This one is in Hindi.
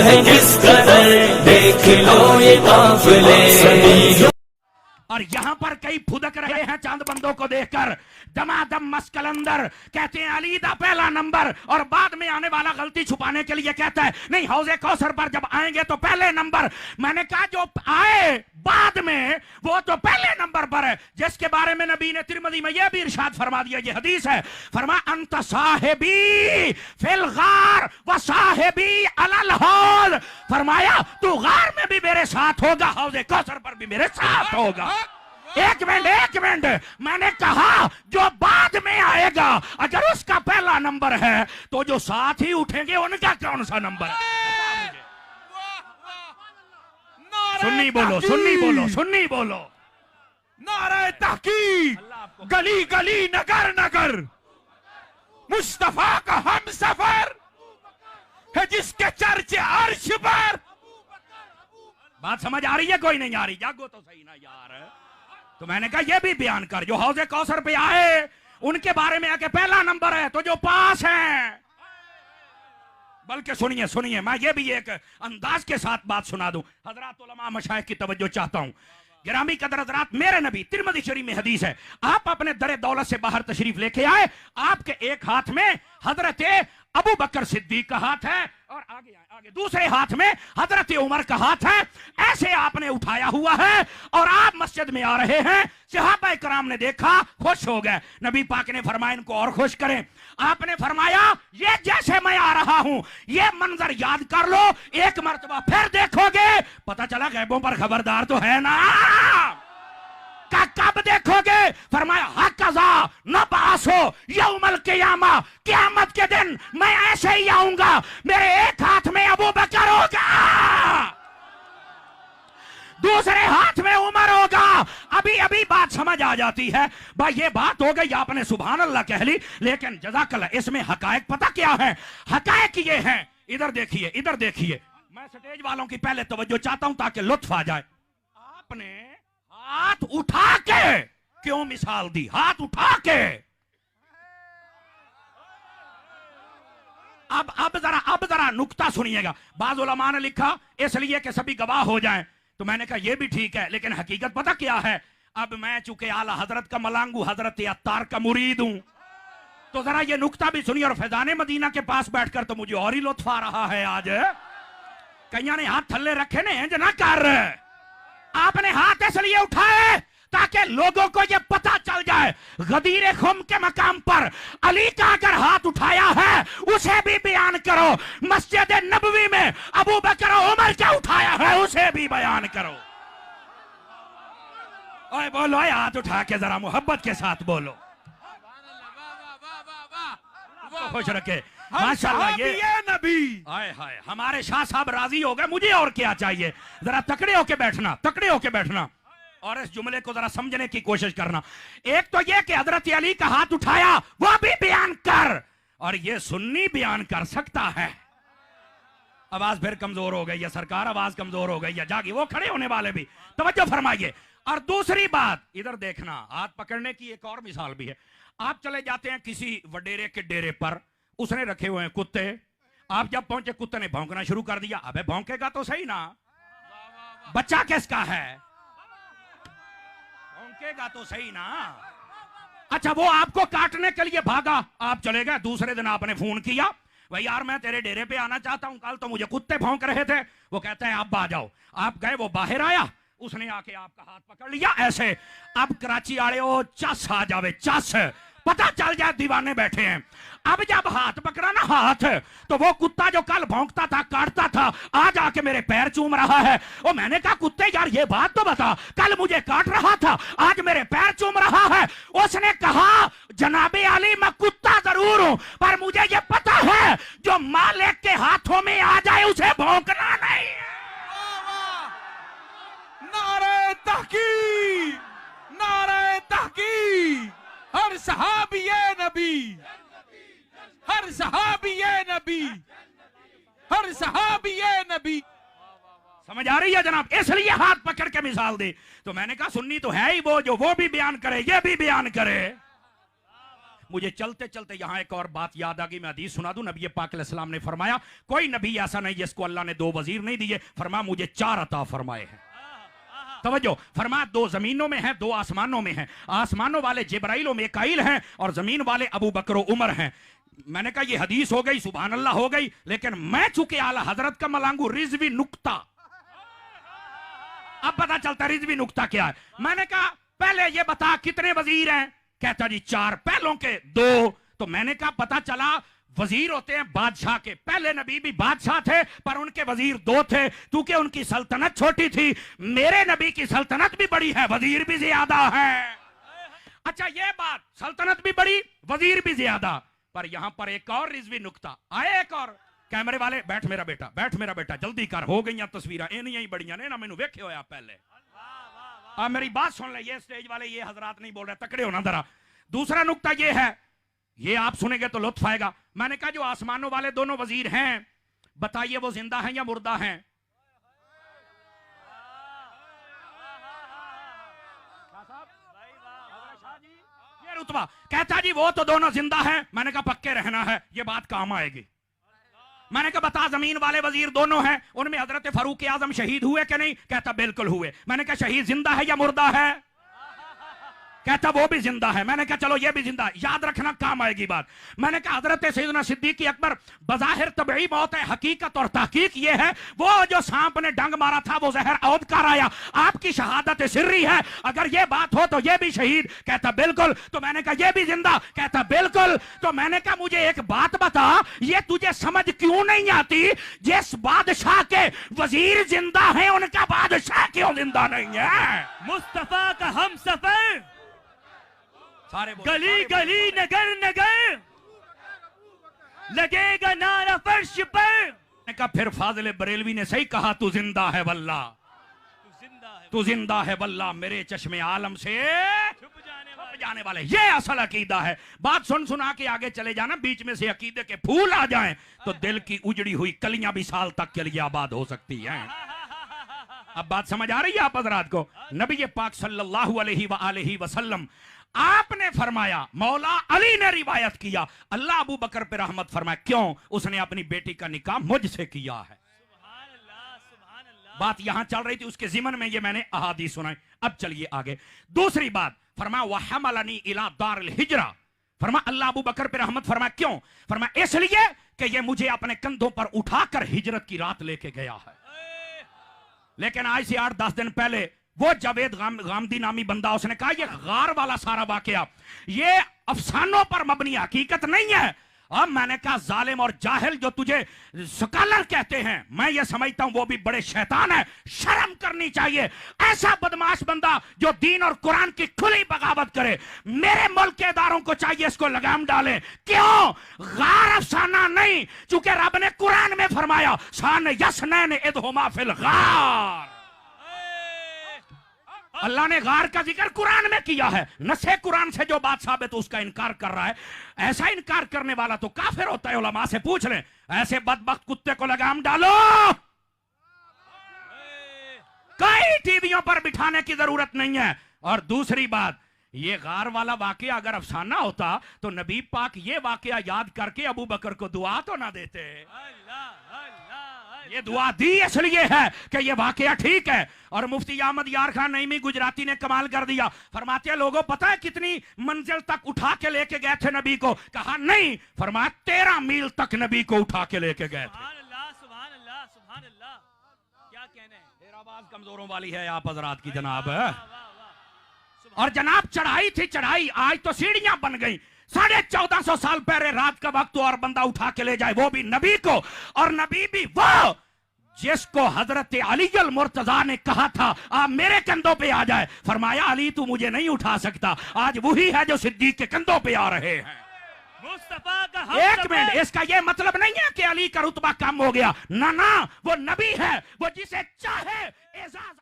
है किस कदर, देख लो ये काफिले। और यहां पर कई फुदक रहे हैं चांद बंदों को देखकर, दमादम मस्कलंदर कहते हैं अली दा पहला नंबर, और बाद में आने वाला गलती छुपाने के लिए कहता है नहीं हौजे कौसर पर जब आएंगे तो पहले नंबर। मैंने कहा जो आए बाद में वो तो पहले नंबर पर है, जिसके बारे में नबी ने तिरमिज़ी में यह भी इरशाद फरमा दिया, ये हदीस है, फरमा अंत साहिबी फिल गार व साहिबी अलल हौज, फरमाया तू गार में भी मेरे साथ होगा, हौजे कौसर पर भी मेरे साथ होगा। एक मिनट, मैंने कहा जो बाद में आएगा अगर उसका पहला नंबर है तो जो साथ ही उठेंगे उनका कौन सा नंबर है? सुन्नी बोलो। नारे तहकीक, गली गली नगर नगर, मुस्तफा का हम सफर है जिसके चर्चे अर्श पर। बात समझ आ रही है? कोई नहीं आ रही? जागो तो सही ना यार। तो मैंने कहा ये भी बयान कर, जो हौजे कौसर पे आए उनके बारे में आके पहला नंबर है, तो जो पास हैं, बल्कि सुनिए मैं ये भी एक अंदाज के साथ बात सुना दूं, हजरात उलमा मशाइख की तवज्जो चाहता हूं। गिरामी कदर हजरात, मेरे नबी तिरमिज़ी शरीफ में हदीस है, आप अपने दरे दौलत से बाहर तशरीफ लेके आए, आपके एक हाथ में हजरत अबू बकर सिद्दीक का हाथ है और आगे दूसरे हाथ में हजरत उमर का हाथ है, ऐसे आपने उठाया हुआ है और आप मस्जिद में आ रहे हैं। सहाबा कराम ने देखा, खुश हो गए। नबी पाक ने फरमाया इनको और खुश करें। आपने फरमाया ये जैसे मैं आ रहा हूं ये मंजर याद कर लो, एक मर्तबा फिर देखोगे, पता चला गैबों पर खबरदार तो है ना। का कब देखोगे? फरमाया हक़ज़ा नबासो यौमल क़ियामा, क़यामत के दिन मैं ऐसे ही आऊंगा, मेरे एक हाथ में अबू बकर होगा, दूसरे हाथ में उमर होगा। अभी बात समझ आ जाती है भाई, ये बात हो गई, आपने सुभान अल्लाह कह ली, लेकिन जज़ाकल्लाह इसमें हकायक पता क्या है? हकायक ये है, इधर देखिए, मैं स्टेज वालों की पहले तवज्जो चाहता हूं ताकि लुत्फ आ जाए। आपने हाथ उठा के क्यों मिसाल दी? हाथ उठा के। अब जरा नुक्ता सुनिएगा। बाज़ उलमा ने लिखा इसलिए कि सभी गवाह हो जाएं, तो मैंने कहा यह भी ठीक है, लेकिन हकीकत पता क्या है? अब मैं चूंकि आला हजरत का मलांगू, हजरत अत्तार का मुरीद हूं, तो जरा ये नुक्ता भी सुनिए। और फैजाने मदीना के पास बैठकर तो मुझे और ही लुत्फ आ रहा है आज। कईया ने हाथ थल्ले रखे ने इंज ना कर, आपने हाथ इसलिए उठाए ताकि लोगों को यह पता चल जाए गदीर खुम के मकाम पर अली का अगर हाथ उठाया है उसे भी बयान करो, मस्जिद नबवी में अबू बकर उमर का उठाया है उसे भी बयान करो। ओए बोलो, हाथ उठा के जरा मोहब्बत के साथ बोलो। खुश रखे माशाल्लाह। ये नबी हाय हाय, हमारे शाह साहब राजी हो गए, मुझे और क्या चाहिए? जरा तकड़े होके बैठना और इस जुमले को जरा समझने की कोशिश करना। एक तो ये कि हजरत अली का हाथ उठाया वो भी बयान कर, और ये सुन्नी बयान कर सकता है। आवाज फिर कमजोर हो गई है सरकार, आवाज कमजोर हो गई है, जागी वो खड़े होने वाले भी तवज्जो फरमाइए। और दूसरी बात इधर देखना, हाथ पकड़ने की एक और मिसाल भी है। आप चले जाते हैं किसी वडेरे के डेरे पर, उसने रखे हुए हैं कुत्ते, आप जब पहुंचे कुत्ते ने भौंकना शुरू कर दिया। अबे भौंकेगा तो सही ना, बच्चा किसका है? भौंकेगा तो सही ना। अच्छा, वो आपको काटने के लिए भागा, आप चले गए। दूसरे दिन आपने फोन किया, भाई यार मैं तेरे डेरे पे आना चाहता हूं, कल तो मुझे कुत्ते भौंक रहे थे। वो कहता है आप आ जाओ। आप गए, वो बाहर आया, उसने आके आपका हाथ पकड़ लिया ऐसे। अब कराची आड़े ओ चस आ जावे, चस पता चल जाए दीवाने बैठे हैं। अब जब हाथ पकड़ा ना हाथ, तो वो कुत्ता जो कल भौंकता था, काटता था, आज आके मेरे पैर चूम रहा है। और मैंने कहा कुत्ते यार ये बात तो बता, कल मुझे काट रहा था, आज मेरे पैर चूम रहा है। उसने कहा जनाबे अली मैं कुत्ता जरूर हूं, पर मुझे ये पता है जो मालिक के हाथों में आ जाए उसे भौंकना नहीं है। नारे तहकीक, नारे तहकीक। हर सहाबी ये नबी, हर सहाबी ये नबी, हर सहाबी ये नबी। समझ आ रही है जनाब? इसलिए हाथ पकड़ के मिसाल दे। तो मैंने कहा सुन्नी तो है ही वो, जो वो भी बयान करे ये भी बयान करे। मुझे चलते चलते यहाँ एक और बात याद आ गई, मैं हदीस सुना दूं। नबी पाक अलैहिस्सलाम ने फरमाया कोई नबी ऐसा नहीं जिसको अल्लाह ने 2 वजीर नहीं दिए, फरमा मुझे 4 अता फरमाए हैं। तवज्जो, फरमा 2 जमीनों में हैं, 2 आसमानों में हैं। आसमानों वाले जिब्राइल और मीकाईल हैं और जमीन वाले अबू बकर और उमर हैं। मैंने कहा ये हदीस हो गई, सुभान अल्लाह हो गई, लेकिन मैं चूंकि आला हजरत का मलांगू रिजवी नुक्ता, अब पता चलता रिजवी नुक्ता क्या है। मैंने कहा पहले ये बता कितने वजीर हैं, कहता जी 4, पहलों के 2। तो मैंने कहा पता चला वजीर होते हैं बादशाह के, पहले नबी भी बादशाह थे पर उनके वजीर 2 थे, क्योंकि उनकी सल्तनत छोटी थी। मेरे नबी की सल्तनत भी बड़ी है, वजीर भी ज्यादा है। अच्छा ये बात, सल्तनत भी बड़ी, वजीर भी ज्यादा, पर यहां पर एक और रिजवी नुक्ता आए। एक और, कैमरे वाले बैठ मेरा बेटा, बैठ मेरा बेटा, जल्दी कर, हो गई तस्वीर इनिया ही बड़िया ने ना, मैनू वेखे होया पहले। अब मेरी बात सुन ले, ये स्टेज वाले ये हजरात नहीं बोल रहे, तकड़े होना जरा। दूसरा नुक्ता ये है, ये आप सुनेंगे तो लुत्फ आएगा। मैंने कहा जो आसमानों वाले दोनों वजीर हैं, बताइए वो जिंदा हैं या मुर्दा हैं? ये रुतबा, कहता जी वो तो दोनों जिंदा हैं। मैंने कहा पक्के रहना है, ये बात काम आएगी। मैंने कहा बता जमीन वाले वजीर दोनों हैं, उनमें हजरत फारूक आजम शहीद हुए कि नहीं? कहता बिल्कुल हुए। मैंने कहा शहीद जिंदा है या मुर्दा है? कहता वो भी जिंदा है। मैंने कहा चलो ये भी जिंदा, याद रखना काम आएगी बात। मैंने कहा हजरत सैयदना सिद्दीक अकबर बज़ाहिर तबई मौत है, हकीकत और तहकीक ये है वो जो सांप ने डंग मारा था वो जहर औद कर आया, आपकी शहादत सिर्री है, अगर ये बात हो तो ये भी शहीद। कहता बिल्कुल। तो मैंने कहा ये भी जिंदा? कहता बिल्कुल। तो मैंने कहा मुझे एक बात बता, ये तुझे समझ क्यों नहीं आती, जिस बादशाह के वजीर जिंदा है उनका बादशाह क्यों जिंदा नहीं है? मुस्तफा का हम सफर, सारे गली गली नगर नगर लगेगा नारा फर्श पर। का फिर फाजिल बरेलवी ने सही कहा, तू जिंदा है वल्ला, तू जिंदा है वल्ला, मेरे चश्मे आलम से छुप जाने वाले। ये असल अकीदा है। बात सुन सुना के आगे चले जाना, बीच में से अकीदे के फूल आ जाएं तो दिल की उजड़ी हुई कलियां भी साल तक के लिए आबाद हो सकती हैं। अब बात समझ आ रही है आप हजरात को? नबी पाक सल्लल्लाहु अलैहि वसल्लम आपने फरमाया, मौला अली ने रिवायत किया, अल्लाह अबू बकर पे रहमत फरमाए, क्यों? उसने अपनी बेटी का निकाह मुझसे किया है। बात यहां चल रही थी, उसके जिमन में ये मैंने अहादीस सुनाई। अब चलिए आगे। दूसरी बात फरमा वहमलनी इला दारिल हिजरा, फरमा अल्लाह अबू बकर पे रहमत फरमाए, क्यों? फरमा इसलिए कि ये मुझे अपने कंधों पर उठाकर हिजरत की रात लेके गया है। लेकिन आज से 8-10 दिन पहले वो जावेद गामदी नामी बंदा, उसने कहा ये गार वाला सारा वाकया ये अफसानों पर मबनी हकीकत नहीं है। अब मैंने कहा जालिम और जाहिल जो तुझे स्कॉलर कहते हैं, मैं ये समझता हूं वो भी बड़े शैतान है, शर्म करनी चाहिए। ऐसा बदमाश बंदा जो दीन और कुरान की खुली बगावत करे, मेरे मुल्क के इदारों को चाहिए इसको लगाम डाले। क्यों? गार अफसाना नहीं, चूंकि रब ने कुरान में फरमाया सान यसनैन इदहुमा फिल गार, अल्लाह ने गार का जिक्र कुरान में किया है। नसे कुरान से जो बात साबित उसका इनकार कर रहा है, ऐसा इनकार करने वाला तो काफिर होता है। उलमा से पूछ लें, ऐसे बदबख्त कुत्ते को लगाम डालो, कई टीवियों पर बिठाने की जरूरत नहीं है। और दूसरी बात, ये गार वाला वाकया अगर अफसाना होता तो नबी पाक ये वाकया याद करके अबू बकर को दुआ तो ना देते। ये दुआ दी इसलिए है कि ये वाकया ठीक है। और मुफ्ती अहमद यार खान नईमी गुजराती ने कमाल कर दिया, फरमाते हैं लोगों पता है कितनी मंजिल तक उठा के लेके गए थे नबी को? कहा नहीं, फरमाया 13 मील तक नबी को उठा के लेके गए थे। सुभान अल्लाह, सुभान अल्लाह, क्या कहने हैं। फिर आवाज कमजोरों वाली है आप हजरात की जनाब। और जनाब चढ़ाई थी चढ़ाई, आज तो सीढ़ियां बन गई। 1450 साल पहले रात का वक्त और बंदा उठा के ले जाए, वो भी नबी को, और नबी भी वो जिसको हजरत अली अल मुर्तजा ने कहा था आप मेरे कंधों पे आ जाए। फरमाया अली तू मुझे नहीं उठा सकता, आज वही है जो सिद्दीक के कंधों पे आ रहे हैं। मुस्तफा का एक मिनट, इसका यह मतलब नहीं है कि अली का रुतबा कम हो गया, ना ना, वो नबी है, वो जिसे चाहे एजाज